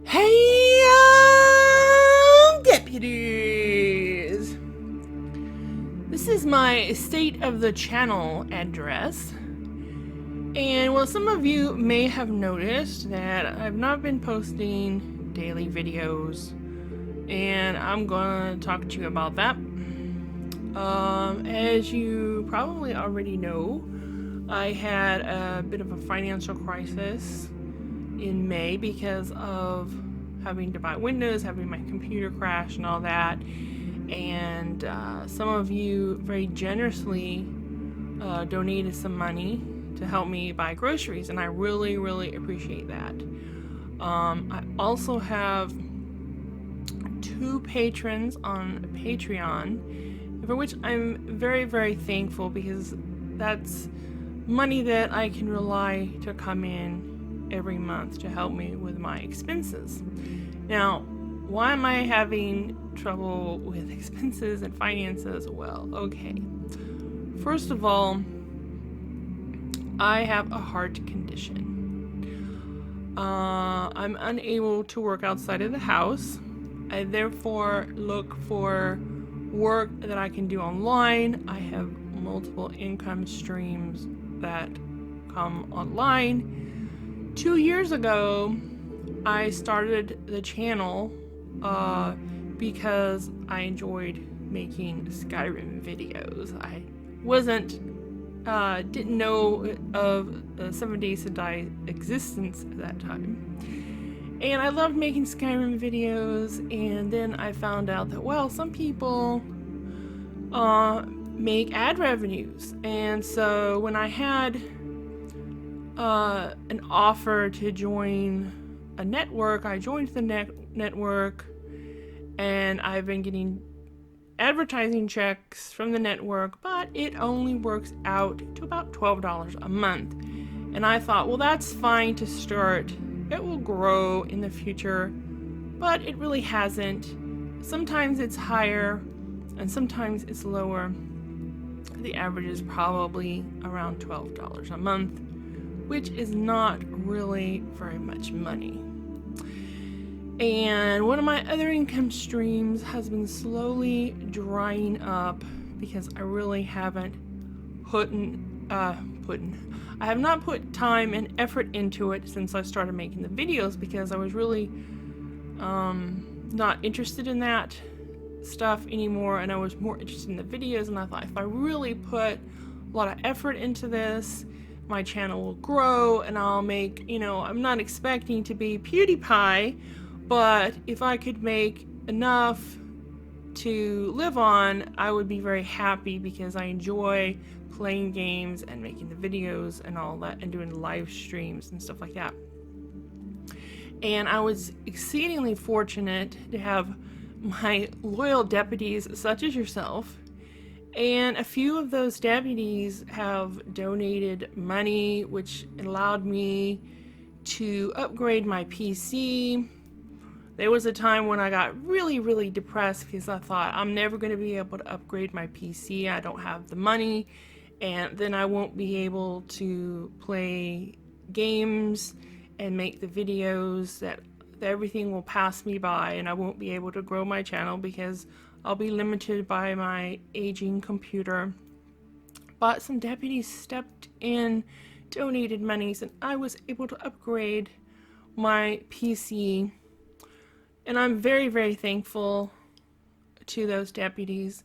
Hey, deputies! This is my state of the channel address. And well, some of you may have noticed that I've not been posting daily videos, and I'm gonna talk to you about that. As you probably already know, I had a bit of a financial crisis in May because of having to buy Windows, having my computer crash, and all that. And some of you very generously donated some money to help me buy groceries, and I really, really appreciate that. I also have 2 patrons on Patreon, for which I'm very, very thankful because that's money that I can rely to come in every month to help me with my expenses. Now, why am I having trouble with expenses and finances? Well, okay. First of all, I have a heart condition. I'm unable to work outside of the house. I therefore look for work that I can do online. I have multiple income streams that come online. 2 years ago, I started the channel because I enjoyed making Skyrim videos. I didn't know of 7 Days to Die existence at that time. And I loved making Skyrim videos, and then I found out that, well, some people make ad revenues. And so when I had an offer to join a network, I joined the network, and I've been getting advertising checks from the network, but it only works out to about $12 a month. And I thought, well, that's fine to start. It will grow in the future, but it really hasn't. Sometimes it's higher and sometimes it's lower. The average is probably around $12 a month, which is not really very much money. And one of my other income streams has been slowly drying up because I really haven't I have not put time and effort into it since I started making the videos, because I was really not interested in that stuff anymore, and I was more interested in the videos. And I thought, if I really put a lot of effort into this, my channel will grow and I'll make, I'm not expecting to be PewDiePie, but if I could make enough to live on, I would be very happy, because I enjoy playing games and making the videos and all that, and doing live streams and stuff like that. And I was exceedingly fortunate to have my loyal deputies such as yourself, and a few of those deputies have donated money, which allowed me to upgrade my PC. There was a time when I got really, really depressed because I thought, I'm never going to be able to upgrade my PC. I don't have the money, and then I won't be able to play games and make the videos, that everything will pass me by, and I won't be able to grow my channel because I'll be limited by my aging computer. But some deputies stepped in, donated monies, and I was able to upgrade my PC. And I'm very, very thankful to those deputies.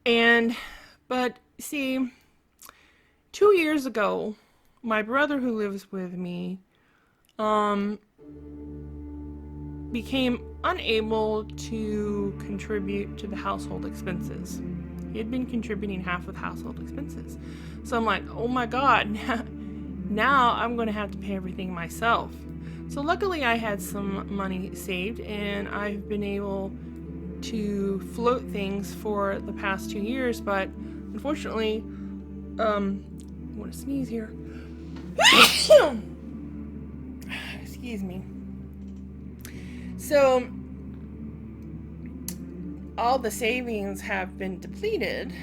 But see, 2 years ago, my brother, who lives with me, became unable to contribute to the household expenses. He had been contributing half of household expenses. So I'm like, oh my God, now I'm going to have to pay everything myself. So luckily I had some money saved, and I've been able to float things for the past 2 years, but unfortunately, I want to sneeze here. Excuse me. So all the savings have been depleted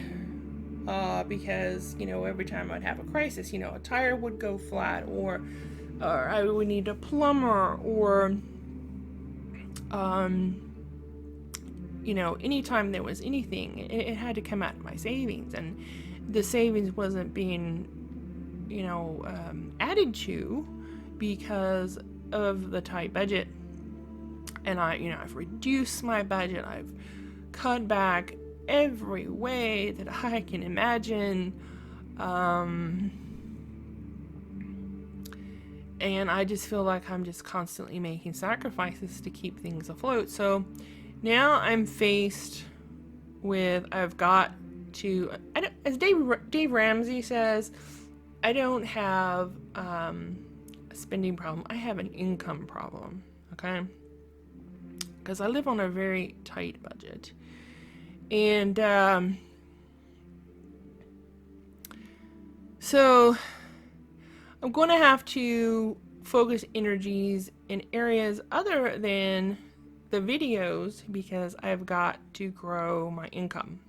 because, every time I'd have a crisis, a tire would go flat, or I would need a plumber, or Anytime there was anything, it had to come out of my savings, and the savings wasn't being, added to because of the tight budget. And I've reduced my budget. I've cut back every way that I can imagine. And I just feel like I'm just constantly making sacrifices to keep things afloat. So now I'm faced with, I've got to, as Dave Ramsey says, I don't have a spending problem. I have an income problem, okay? Because I live on a very tight budget. And so I'm going to have to focus energies in areas other than the videos because I've got to grow my income.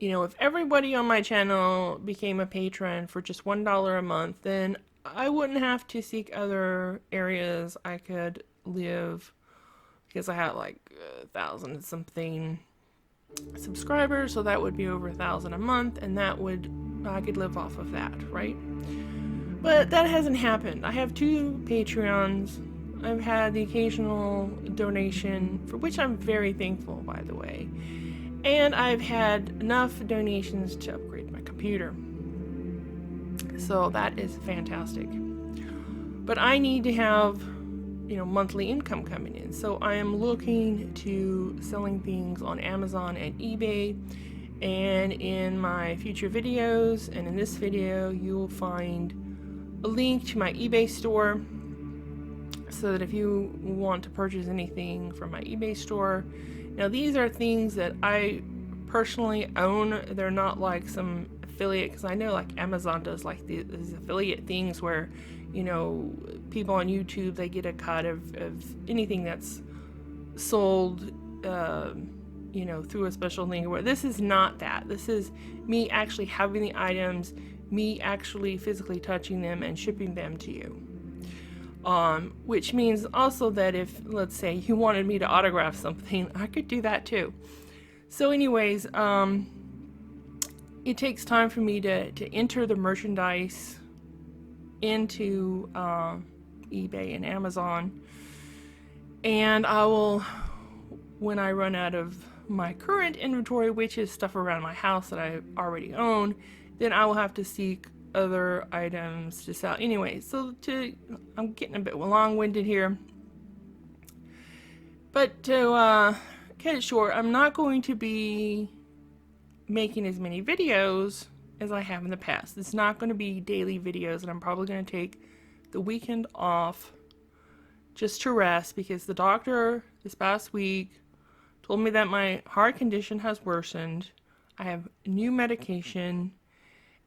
If everybody on my channel became a patron for just $1 a month, then I wouldn't have to seek other areas I could live, because I had like 1,000 something subscribers, so that would be over 1,000 a month, and I could live off of that, right? But that hasn't happened. I have 2 Patreons. I've had the occasional donation, for which I'm very thankful, by the way. And I've had enough donations to upgrade my computer. So that is fantastic. But I need to have, monthly income coming in. So I am looking to selling things on Amazon and eBay. And in my future videos, and in this video, you will find a link to my eBay store, so that if you want to purchase anything from my eBay store. Now, these are things that I personally own. They're not like some affiliate, because I know like Amazon does like these affiliate things where, people on YouTube, they get a cut of anything that's sold, through a special link. Where this is not that. This is me actually having the items, me actually physically touching them and shipping them to you. Which means also that if, let's say, you wanted me to autograph something, I could do that too. So anyways, it takes time for me to enter the merchandise into eBay and Amazon. And I will, when I run out of my current inventory, which is stuff around my house that I already own, then I will have to seek other items to sell. Anyway, so I'm getting a bit long-winded here, but to cut it short, I'm not going to be making as many videos as I have in the past. It's not going to be daily videos, and I'm probably going to take the weekend off just to rest, because the doctor this past week told me that my heart condition has worsened. I have new medication,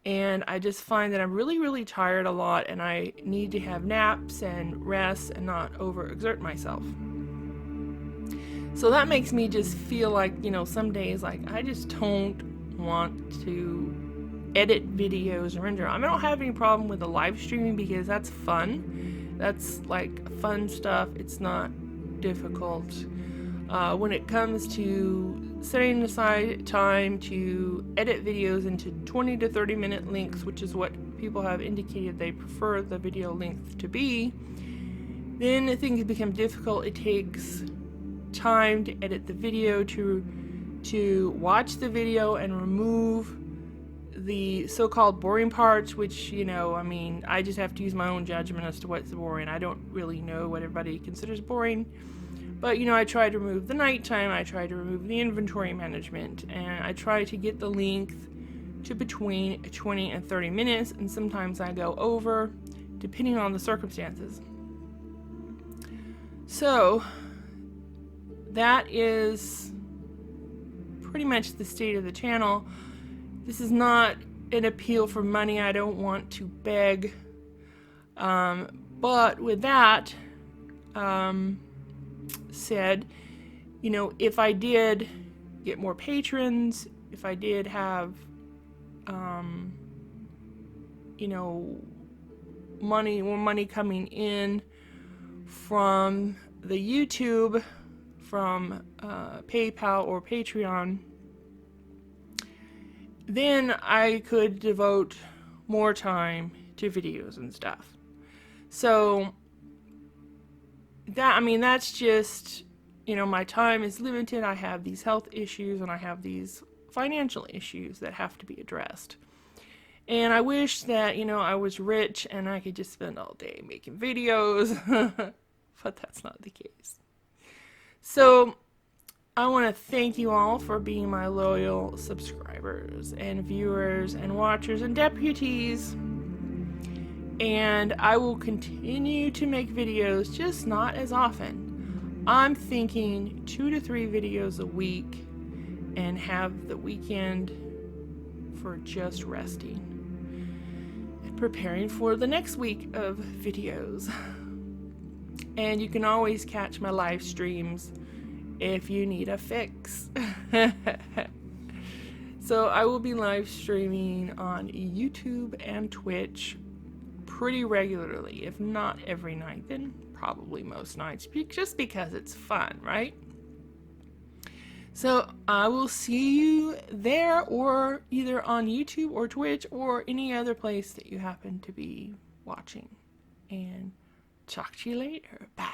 and I just find that I'm really, really tired a lot, and I need to have naps and rest and not overexert myself. So that makes me just feel like, some days, like, I just don't want to edit videos or render. I don't have any problem with the live streaming, because that's fun. That's like fun stuff. It's not difficult. When it comes to setting aside time to edit videos into 20 to 30 minute lengths, which is what people have indicated they prefer the video length to be, then things become difficult. It takes time to edit the video, to watch the video and remove the so-called boring parts, which, I just have to use my own judgment as to what's boring. I don't really know what everybody considers boring. But, I try to remove the nighttime, I try to remove the inventory management, and I try to get the length to between 20 and 30 minutes, and sometimes I go over, depending on the circumstances. So, that is pretty much the state of the channel. This is not an appeal for money. I don't want to beg. But with that said, if I did get more patrons, if I did have, more money coming in from the YouTube, from PayPal or Patreon, then I could devote more time to videos and stuff. So that's just, my time is limited. I have these health issues and I have these financial issues that have to be addressed. And I wish that, I was rich and I could just spend all day making videos, but that's not the case. So I want to thank you all for being my loyal subscribers and viewers and watchers and deputies. And I will continue to make videos, just not as often. I'm thinking 2 to 3 videos a week and have the weekend for just resting and preparing for the next week of videos. And you can always catch my live streams if you need a fix. So I will be live streaming on YouTube and Twitch pretty regularly, if not every night, then probably most nights, just because it's fun, right? So I will see you there, or either on YouTube or Twitch or any other place that you happen to be watching. And talk to you later. Bye.